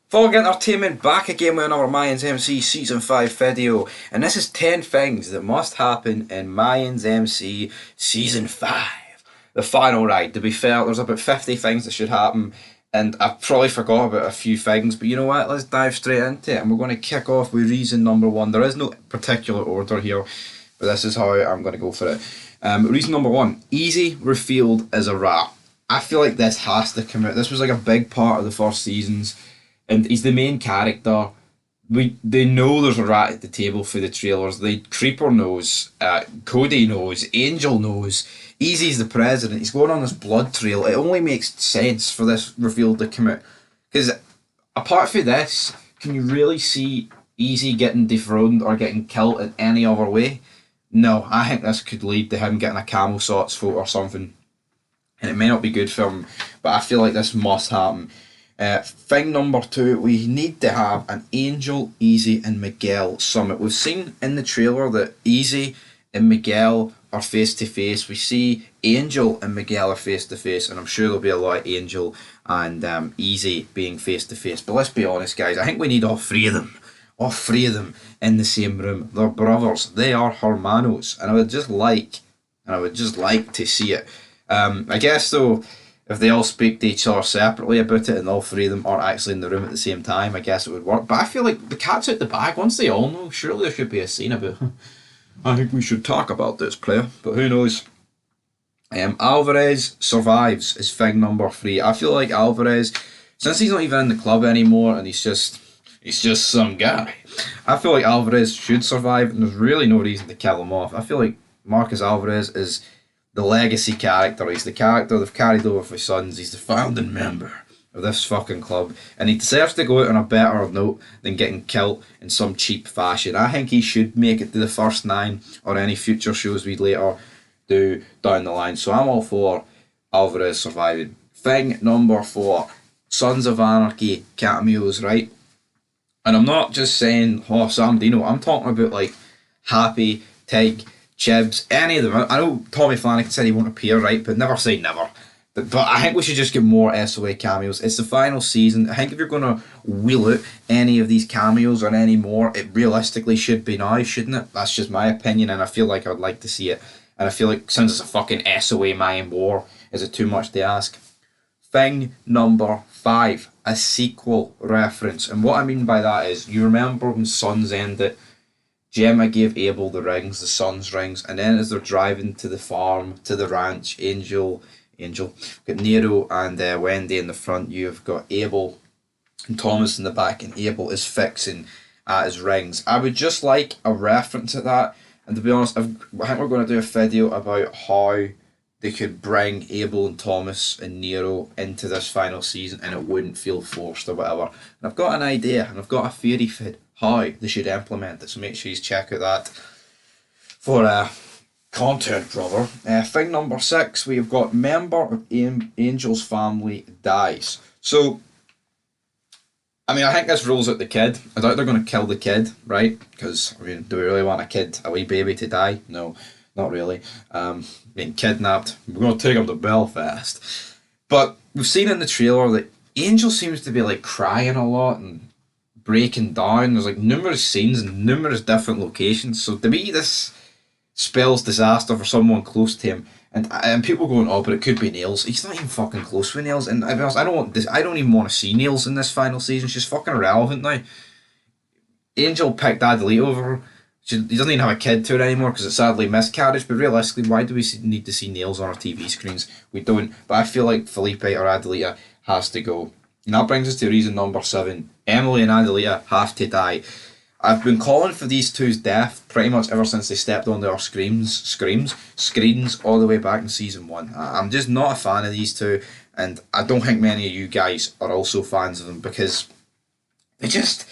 Fog Entertainment back again with another Mayans MC Season 5 video, and this is 10 things that must happen in Mayans MC Season 5. The final ride. To be fair, there's about 50 things that should happen, and I probably forgot about a few things, but you know what, let's dive straight into it, and we're going to kick off with reason number 1. There is no particular order here, but this is how I'm going to go for it. Reason number 1, Easy revealed as a rat. I feel like this has to come out. This was like a big part of the first seasons, and he's the main character. They know there's a rat at the table for the trailers. The Creeper knows, Cody knows, Angel knows. Easy's the president. He's going on this blood trail. It only makes sense for this reveal to come out. Because apart from this, can you really see Easy getting dethroned or getting killed in any other way? No, I think this could lead to him getting a camel sots vote or something. And it may not be good for him, but I feel like this must happen. Thing number 2, we need to have an Angel, Easy and Miguel summit. We've seen in the trailer that Easy and Miguel are face to face. We see Angel and Miguel are face to face, and I'm sure there'll be a lot of Angel and Easy being face to face. But let's be honest, guys, I think we need all three of them. All three of them in the same room. They're brothers. They are hermanos, and I would just like to see it. I guess though, if they all speak to each other separately about it and all three of them are actually in the room at the same time, I guess it would work. But I feel like the cat's out the bag. Once they all know, surely there should be a scene about it. I think we should talk about this, player. But who knows? Alvarez survives is thing number 3. I feel like Alvarez, since he's not even in the club anymore and he's just some guy, I feel like Alvarez should survive, and there's really no reason to kill him off. I feel like Marcus Alvarez is the legacy character. He's the character they've carried over for sons. He's the founding member of this fucking club, and he deserves to go out on a better note than getting killed in some cheap fashion. I think he should make it to the first 9 or any future shows we later do down the line. So I'm all for Alvarez surviving. Thing number 4, Sons of Anarchy cameos, right? And I'm not just saying, oh, Sam Dino. I'm talking about like Happy, Tig, Chibs, any of them. I know Tommy Flanagan said he won't appear, right? But never say never. But I think we should just get more SOA cameos. It's the final season. I think if you're going to wheel out any of these cameos or any more, it realistically should be now, shouldn't it? That's just my opinion, and I feel like I'd like to see it. And I feel like since it's a fucking SOA Mayan War, is it too much to ask? Thing number 5, a sequel reference. And what I mean by that is, you remember when Sons ended, Gemma gave Abel the rings, the Sons rings, and then as they're driving to the farm, to the ranch, Angel, got Nero and Wendy in the front. You've got Abel and Thomas in the back, and Abel is fixing at his rings. I would just like a reference to that, and to be honest, I think we're going to do a video about how they could bring Abel and Thomas and Nero into this final season and it wouldn't feel forced or whatever. And I've got an idea, and I've got a theory for how they should implement it, so make sure you check out that for content, brother. Thing number 6, we've got member of Angel's family dies. So, I mean, I think this rules out the kid. I doubt they're going to kill the kid, right? Because, I mean, do we really want a kid, a wee baby to die? No, not really. Being kidnapped, we're going to take him to Belfast. But we've seen in the trailer that Angel seems to be like crying a lot and breaking down. There's like numerous scenes in numerous different locations. So to me, this spells disaster for someone close to him. And people going, oh, but it could be Nails. He's not even fucking close with Nails. And I don't even want to see Nails in this final season. She's fucking irrelevant now. Angel picked Adelita over her. He doesn't even have a kid to her anymore because it's sadly miscarriage. But realistically, why do we need to see Nails on our TV screens? We don't. But I feel like Felipe or Adelita has to go. And that brings us to reason number 7. Emily and Adelita have to die. I've been calling for these two's death pretty much ever since they stepped onto our screens all the way back in season 1. I'm just not a fan of these two, and I don't think many of you guys are also fans of them because they just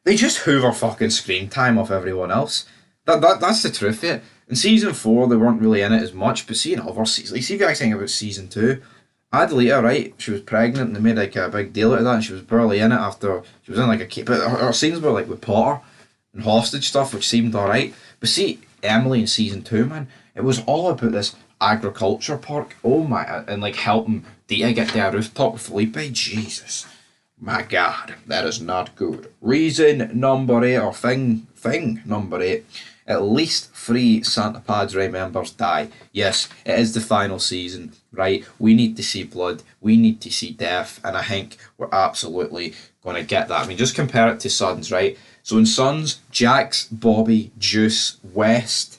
hoover fucking screen time off everyone else. That's the truth of it. In season 4 they weren't really in it as much, but see in other seasons, like see if you guys think about season 2, Adelita, right, she was pregnant and they made like a big deal out of that, and she was barely in it after she was in like a cave, but her scenes were like with Potter and hostage stuff, which seemed alright. But see Emily in season 2, man, it was all about this agriculture park, oh my, and like helping Dita get to a rooftop with Felipe. Jesus, My God, that is not good. Reason number 8, or thing number 8. At least 3 Santa Padre members die. Yes, it is the final season, right? We need to see blood. We need to see death. And I think we're absolutely going to get that. I mean, just compare it to Suns, right? So in Suns, Jax, Bobby, Juice, West,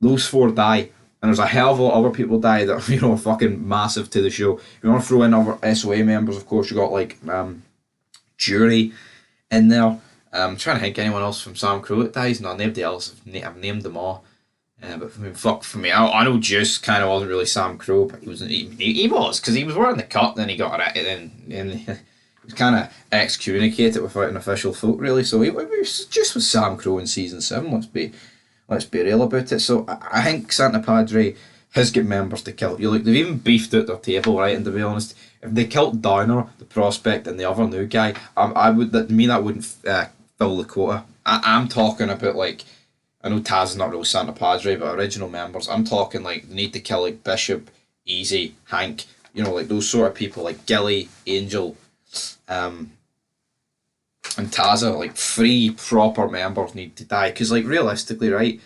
those 4 die. And there's a hell of a lot of other people die that are, are fucking massive to the show. If you want to throw in other SOA members, of course, you got like Jury in there. I'm trying to think anyone else from Sam Crow that dies. No, nobody else. I've named them all. But I mean, fuck for me. I know Juice kind of wasn't really Sam Crow, but he wasn't. He was because he was wearing the cut. Then he got it. Then he was kind of excommunicated without an official vote, really. So he was just with Sam Crow in season 7. Let's be real about it. So I think Santa Padre has got members to kill. You look, they've even beefed out their table, right? And to be honest, if they killed Downer, the prospect, and the other new guy, I would that wouldn't fill the quota. I'm talking about like, I know Taz is not really Santa Padre, but original members. I'm talking like they need to kill like Bishop, Easy, Hank. Like those sort of people like Gilly, Angel, and Taza, like 3 proper members need to die. Because like realistically, right,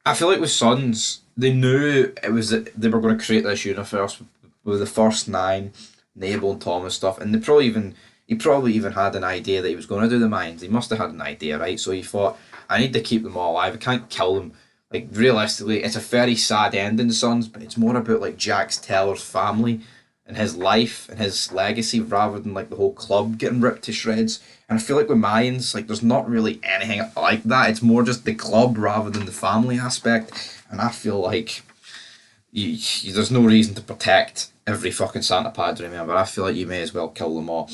I feel like with Suns, they knew it was that they were going to create this universe with the first 9, Nabel and Thomas stuff, and he probably even had an idea that he was going to do the Mayans. He must have had an idea, right? So he thought, I need to keep them all alive. I can't kill them. Like realistically, it's a very sad ending, Suns, but it's more about like Jax Teller's family and his life and his legacy rather than like the whole club getting ripped to shreds. And I feel like with Mayans, like there's not really anything like that. It's more just the club rather than the family aspect. And I feel like there's no reason to protect every fucking Santa Padre member. I feel like you may as well kill them all.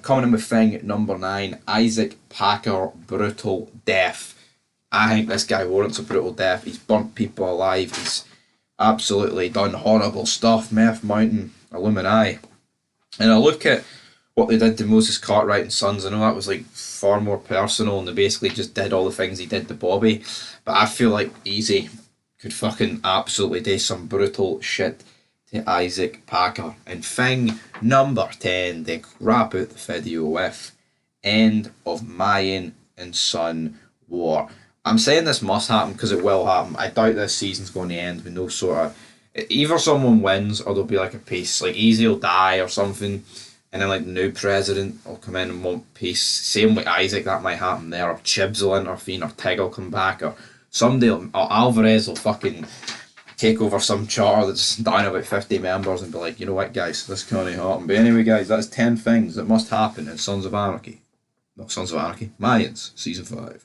Coming in with thing number 9, Isaac Packer, brutal death. I think this guy warrants a brutal death. He's burnt people alive. He's absolutely done horrible stuff. Meth Mountain, Illuminati. And I look at what they did to Moses Cartwright and Sons. I know that was like far more personal, and they basically just did all the things he did to Bobby. But I feel like Easy could fucking absolutely do some brutal shit to Isaac Packer. And thing number 10, they wrap out the video with end of Mayan and Son war. I'm saying this must happen because it will happen. I doubt this season's going to end with no sort of... Either someone wins or there'll be like a peace. Like Easy will die or something, and then like the new president will come in and want peace. Same with Isaac, that might happen there. Or Chibs will intervene, or Tig will come back, or somebody or Alvarez will fucking take over some charter that's down about 50 members and be like, you know what guys, this can't happen. But anyway guys, that's 10 things that must happen in Sons of Anarchy. Not Sons of Anarchy, Mayans, season 5.